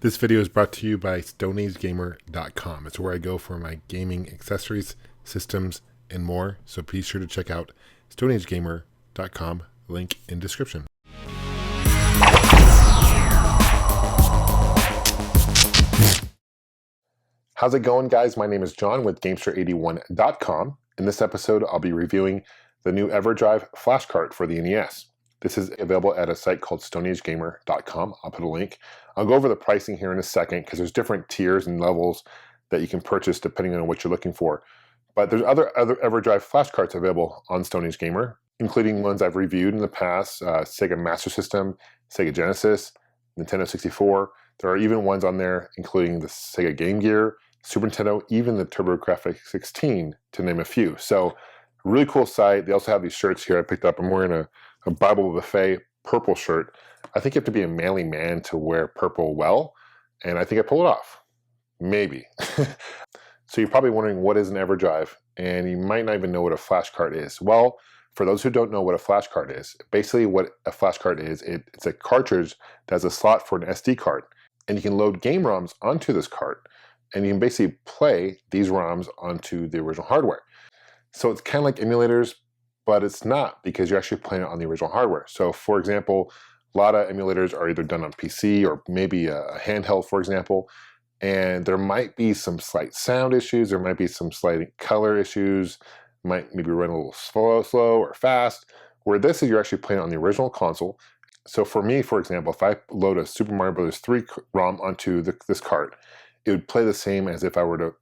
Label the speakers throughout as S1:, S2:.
S1: This video is brought to you by StoneAgeGamer.com. It's where I go for my gaming accessories, systems, and more. So be sure to check out StoneAgeGamer.com, link in description. How's it going, guys? My name is John with Gamester81.com. In this episode, I'll be reviewing the new EverDrive flash cart for the NES. This is available at a site called StoneAgeGamer.com. I'll put a link. I'll go over the pricing here in a second because there's different tiers and levels that you can purchase depending on what you're looking for. But there's other EverDrive flash carts available on Stone Age Gamer, including ones I've reviewed in the past, Sega Master System, Sega Genesis, Nintendo 64. There are even ones on there including the Sega Game Gear, Super Nintendo, even the TurboGrafx 16, to name a few. So, really cool site. They also have these shirts here I picked up. I'm wearing a Bible Buffet purple shirt. I think you have to be a manly man to wear purple well, and I think I pull it off. Maybe. So you're probably wondering, what is an EverDrive? And you might not even know what a flash cart is. Well, for those who don't know what a flash cart is, basically what a flash cart is, it's a cartridge that has a slot for an SD card. And you can load game ROMs onto this cart, and you can basically play these ROMs onto the original hardware. So it's kind of like emulators, but it's not, because you're actually playing it on the original hardware. So for example, a lot of emulators are either done on PC or maybe a handheld, for example, and there might be some slight sound issues, there might be some slight color issues, might maybe run a little slow or fast, where this is you're actually playing on the original console. So for me, for example, if I load a Super Mario Bros. 3 ROM onto this cart, it would play the same as if I were to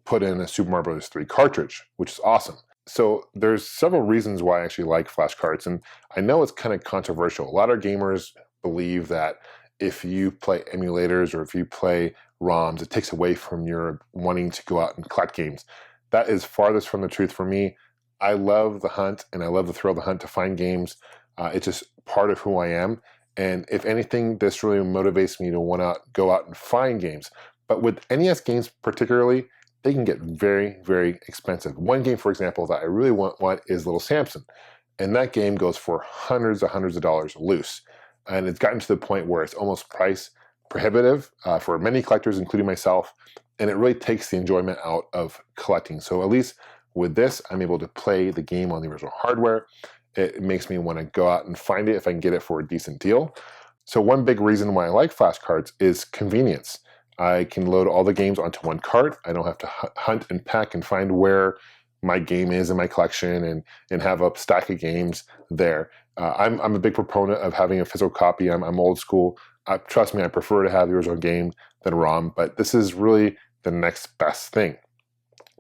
S1: put in a Super Mario Bros. 3 cartridge, which is awesome. So there's several reasons why I actually like flash carts, and I know it's kind of controversial. A lot of gamers believe that if you play emulators or if you play ROMs, it takes away from your wanting to go out and collect games. That is farthest from the truth for me. I love the hunt, and I love the thrill of the hunt to find games. It's just part of who I am, and if anything, this really motivates me to want to go out and find games. But with NES games particularly, they can get very, very expensive. One game, for example, that I really want is Little Samson. And that game goes for hundreds of dollars loose. And it's gotten to the point where it's almost price prohibitive for many collectors, including myself. And it really takes the enjoyment out of collecting. So at least with this, I'm able to play the game on the original hardware. It makes me want to go out and find it if I can get it for a decent deal. So one big reason why I like flash carts is convenience. I can load all the games onto one cart. I don't have to hunt and peck and find where my game is in my collection and have a stack of games there. I'm a big proponent of having a physical copy. I'm old school. Trust me, I prefer to have the original game than ROM, but this is really the next best thing.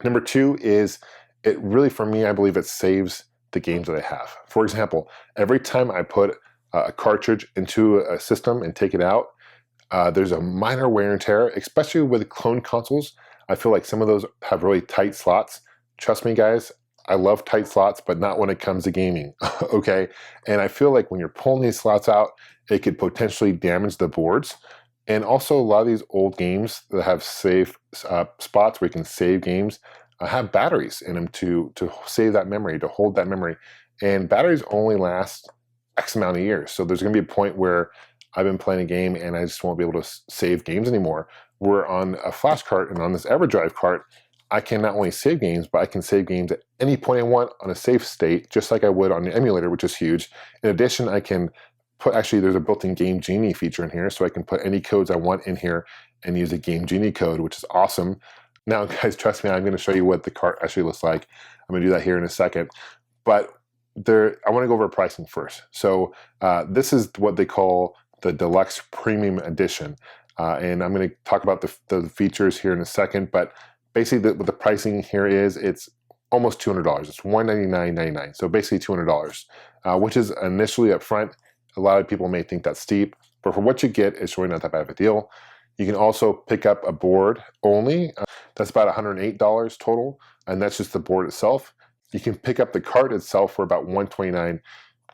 S1: Number two is, it really, for me, I believe it saves the games that I have. For example, every time I put a cartridge into a system and take it out, there's a minor wear and tear, especially with clone consoles. I feel like some of those have really tight slots. Trust me, guys, I love tight slots, but not when it comes to gaming, okay? And I feel like when you're pulling these slots out, it could potentially damage the boards. And also, a lot of these old games that have safe spots where you can save games have batteries in them to save that memory, to hold that memory. And batteries only last X amount of years. So there's going to be a point where I've been playing a game and I just won't be able to save games anymore. Where on a flash cart and on this EverDrive cart, I can not only save games, but I can save games at any point I want on a safe state, just like I would on the emulator, which is huge. In addition, I can put, actually there's a built-in Game Genie feature in here, so I can put any codes I want in here and use a Game Genie code, which is awesome. Now, guys, trust me, I'm going to show you what the cart actually looks like. I'm going to do that here in a second. But I want to go over pricing first. So this is what they call the Deluxe Premium Edition. And I'm going to talk about the features here in a second, but basically what the pricing here is, it's almost $200. It's $199.99, so basically $200, which is initially up front. A lot of people may think that's steep, but for what you get, it's really not that bad of a deal. You can also pick up a board only. That's about $108 total, and that's just the board itself. You can pick up the cart itself for about $129,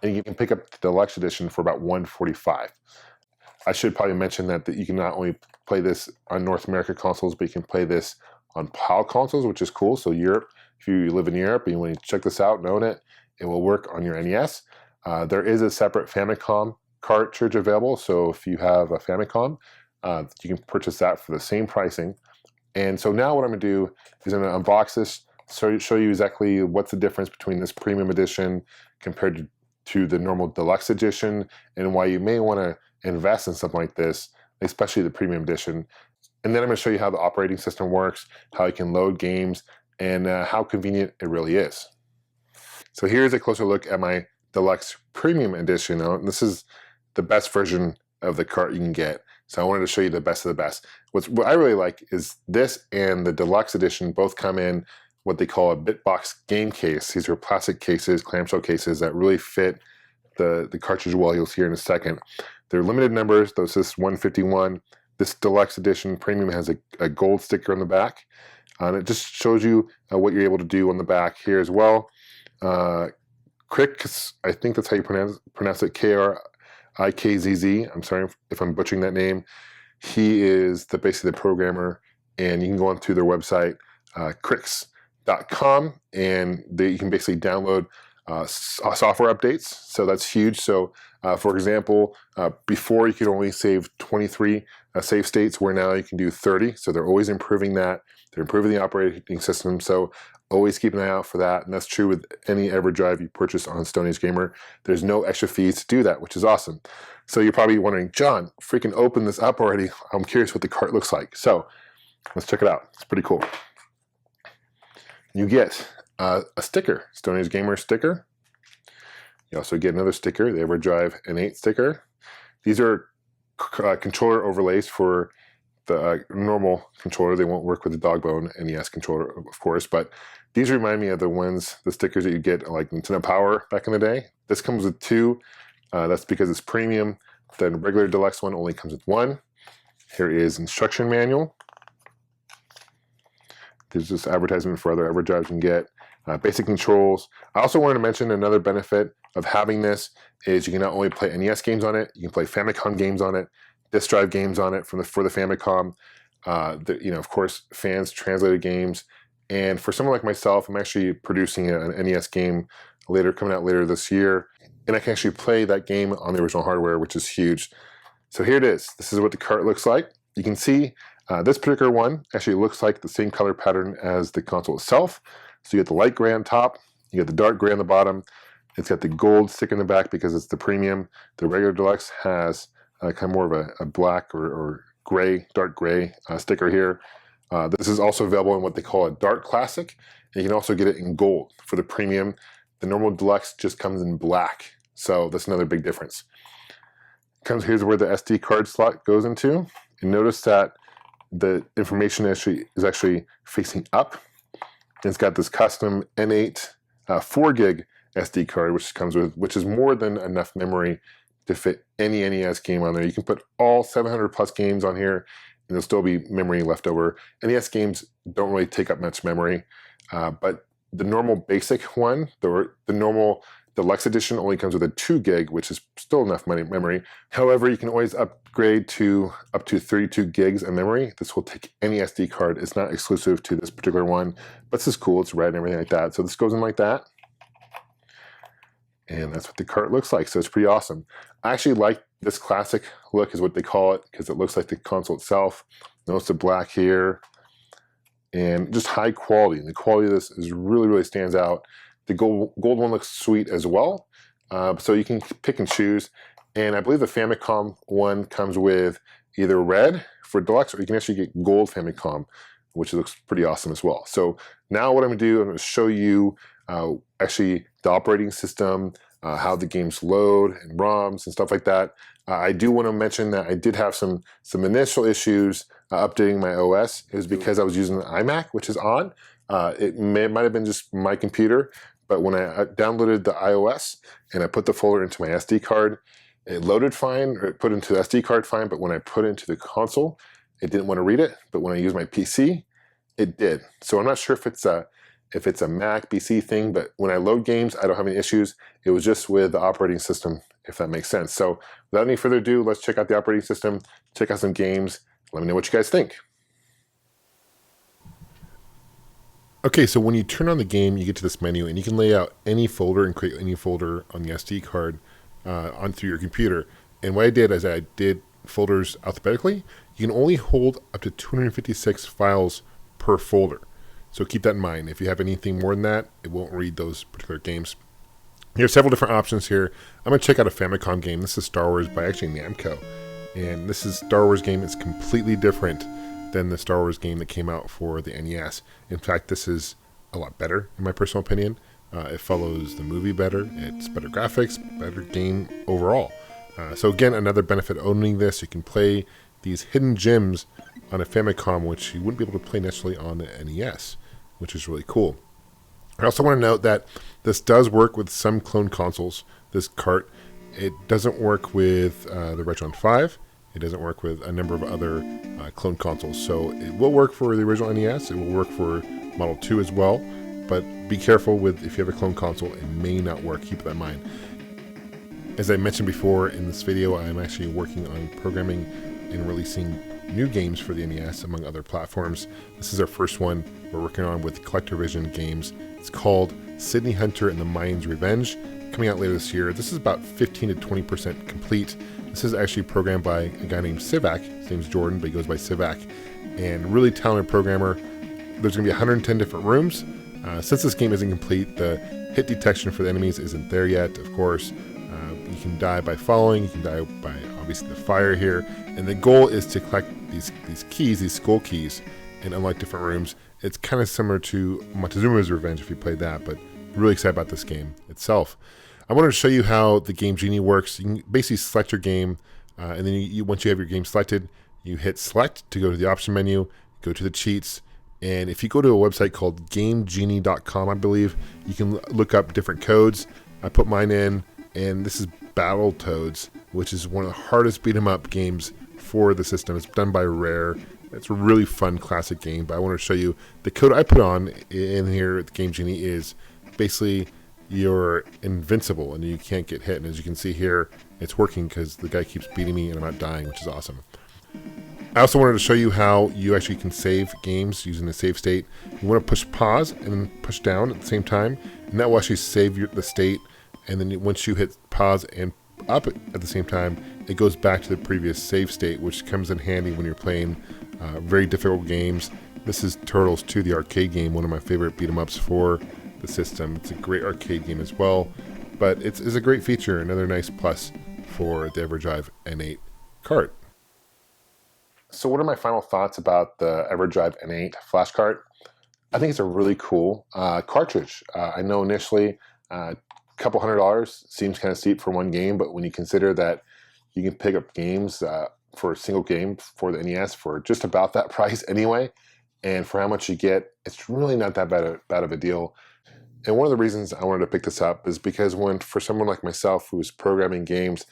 S1: and you can pick up the Deluxe Edition for about $145. I should probably mention that you can not only play this on North America consoles, but you can play this on PAL consoles, which is cool. So Europe, if you live in Europe and you want to check this out and own it, it will work on your NES. There is a separate Famicom cartridge available, so if you have a Famicom, You can purchase that for the same pricing. And so now what I'm going to do is I'm going to unbox this, show you exactly what's the difference between this premium edition compared to the normal deluxe edition, and why you may want to invest in something like this, especially the premium edition. And then I'm going to show you how the operating system works, how you can load games, and how convenient it really is. So here's a closer look at my deluxe premium edition. Now, this is the best version of the cart you can get. So I wanted to show you the best of the best. What I really like is this and the deluxe edition both come in what they call a BitBox game case. These are plastic cases, clamshell cases that really fit the cartridge well. You'll see here in a second. They're limited numbers. This is 151. This deluxe edition premium has a gold sticker on the back. And it just shows you what you're able to do on the back here as well. Krikz, I think that's how you pronounce it, Krikzz. I'm sorry if I'm butchering that name. He is basically the programmer, and you can go onto their website, Krikz.com, and you can basically download software updates. So that's huge. So for example, before you could only save 23 save states, where now you can do 30. So they're always improving that. They're improving the operating system. So always keep an eye out for that. And that's true with any EverDrive you purchase on Stone Age Gamer. There's no extra fees to do that, which is awesome. So you're probably wondering, John, freaking open this up already. I'm curious what the cart looks like. So let's check it out. It's pretty cool. You get a sticker, Stone Age Gamer sticker. You also get another sticker, the EverDrive N8 sticker. These are controller overlays for the normal controller. They won't work with the Dogbone NES controller, of course, but these remind me of the stickers that you get like Nintendo Power back in the day. This comes with 2. That's because it's premium. The regular deluxe one only comes with 1. Here is instruction manual. There's this advertisement for other EverDrives you can get. Basic controls. I also wanted to mention another benefit of having this is you can not only play NES games on it, you can play Famicom games on it, disk drive games on it for the Famicom. Of course, fans translated games. And for someone like myself, I'm actually producing an NES game coming out later this year, and I can actually play that game on the original hardware, which is huge. So here it is. This is what the cart looks like. You can see this particular one actually looks like the same color pattern as the console itself. So you get the light gray on top, you get the dark gray on the bottom. It's got the gold sticker in the back because it's the premium. The regular deluxe has kind of more of a black or gray, dark gray sticker here. This is also available in what they call a dark classic. And you can also get it in gold for the premium. The normal deluxe just comes in black. So that's another big difference. Here's where the SD card slot goes into. And notice that the information is actually facing up. It's got this custom N8 4 gig SD card, which is more than enough memory to fit any NES game on there. You can put all 700 plus games on here, and there'll still be memory left over. NES games don't really take up much memory, but the normal basic one, the normal deluxe edition, only comes with a 2 gig, which is still enough memory. However, you can always upgrade to up to 32 gigs of memory. This will take any SD card. It's not exclusive to this particular one, but this is cool. It's red and everything like that. So this goes in like that. And that's what the cart looks like. So it's pretty awesome. I actually like this classic look, is what they call it, because it looks like the console itself. Notice the black here. And just high quality. And the quality of this is really stands out. The gold one looks sweet as well. So you can pick and choose. And I believe the Famicom one comes with either red for deluxe, or you can actually get gold Famicom, which looks pretty awesome as well. So now what I'm going to do, I'm going to show you actually the operating system, how the games load and ROMs and stuff like that. I do want to mention that I did have some initial issues updating my OS. It was because I was using the iMac, which is on. It might have been just my computer, but when I downloaded the iOS and I put the folder into my SD card, it loaded fine, or it put into the SD card fine, but when I put it into the console, it didn't want to read it. But when I used my PC, it did. So I'm not sure if it's a Mac PC thing, but when I load games, I don't have any issues. It was just with the operating system, if that makes sense. So without any further ado, let's check out the operating system, check out some games. Let me know what you guys think. Okay, so when you turn on the game, you get to this menu, and you can lay out any folder and create any folder on the SD card onto your computer. And what I did is I did folders alphabetically, you can only hold up to 256 files per folder. So keep that in mind. If you have anything more than that, it won't read those particular games. There are several different options here. I'm going to check out a Famicom game. This is Star Wars by actually Namco. And this is Star Wars game. It's completely different than the Star Wars game that came out for the NES. In fact, this is a lot better, in my personal opinion. It follows the movie better. It's better graphics, better game overall. So again, another benefit of owning this, you can play these hidden gems on a Famicom, which you wouldn't be able to play necessarily on the NES, which is really cool. I also want to note that this does work with some clone consoles, this cart. It doesn't work with the Retron 5. It doesn't work with a number of other clone consoles. So it will work for the original NES. It will work for Model 2 as well. But be careful with if you have a clone console, it may not work. Keep that in mind. As I mentioned before in this video, I'm actually working on programming and releasing new games for the NES among other platforms. This is our first one we're working on with CollectorVision Games. It's called Sydney Hunter and the Mind's Revenge, coming out later this year. This is about 15 to 20% complete. This is actually programmed by a guy named Sivak. His name's Jordan, but he goes by Sivak. And really talented programmer. There's going to be 110 different rooms. Since this game isn't complete, the hit detection for the enemies isn't there yet, of course. You can die by falling, you can die by obviously the fire here. And the goal is to collect these keys, these skull keys, and unlock different rooms. It's kind of similar to Montezuma's Revenge if you played that, but really excited about this game itself. I wanted to show you how the Game Genie works. You can basically select your game, and then once you have your game selected, you hit select to go to the option menu, go to the cheats, and if you go to a website called GameGenie.com, I believe, you can look up different codes. I put mine in, and this is Battletoads, which is one of the hardest beat-em-up games for the system. It's done by Rare. It's a really fun classic game, but I want to show you the code I put on in here at the Game Genie is basically you're invincible and you can't get hit. And as you can see here, it's working because the guy keeps beating me and I'm not dying, which is awesome. I also wanted to show you how you actually can save games using the save state. You want to push pause and then push down at the same time, and that will actually save the state. And then once you hit pause and up at the same time, it goes back to the previous save state, which comes in handy when you're playing very difficult games. This is Turtles 2, the arcade game, one of my favorite beat-em-ups for the system. It's a great arcade game as well, but it's a great feature, another nice plus for the EverDrive N8 cart. So what are my final thoughts about the EverDrive N8 flash cart? I think it's a really cool cartridge. I know initially a couple $100 seems kind of steep for one game, but when you consider that you can pick up games for a single game for the NES for just about that price anyway, and for how much you get, it's really not that bad of a deal. And one of the reasons I wanted to pick this up is because for someone like myself who's programming games,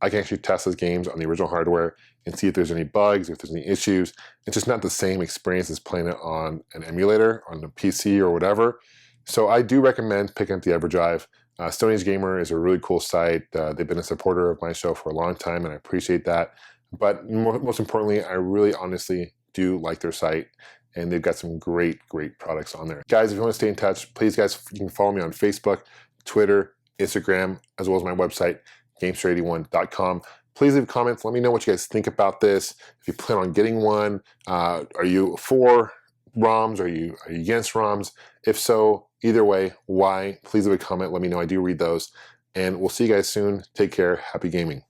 S1: I can actually test those games on the original hardware and see if there's any bugs, if there's any issues. It's just not the same experience as playing it on an emulator, on a PC or whatever. So I do recommend picking up the EverDrive. Stone Age Gamer is a really cool site. They've been a supporter of my show for a long time, and I appreciate that. But most importantly, I really honestly do like their site, and they've got some great products on there. Guys, if you want to stay in touch, please guys, you can follow me on Facebook, Twitter, Instagram, as well as my website, Gamester81.com. Please leave comments. Let me know what you guys think about this. If you plan on getting one, are you for ROMs? Are you against ROMs? If so, either way, why? Please leave a comment. Let me know. I do read those. And we'll see you guys soon. Take care. Happy gaming.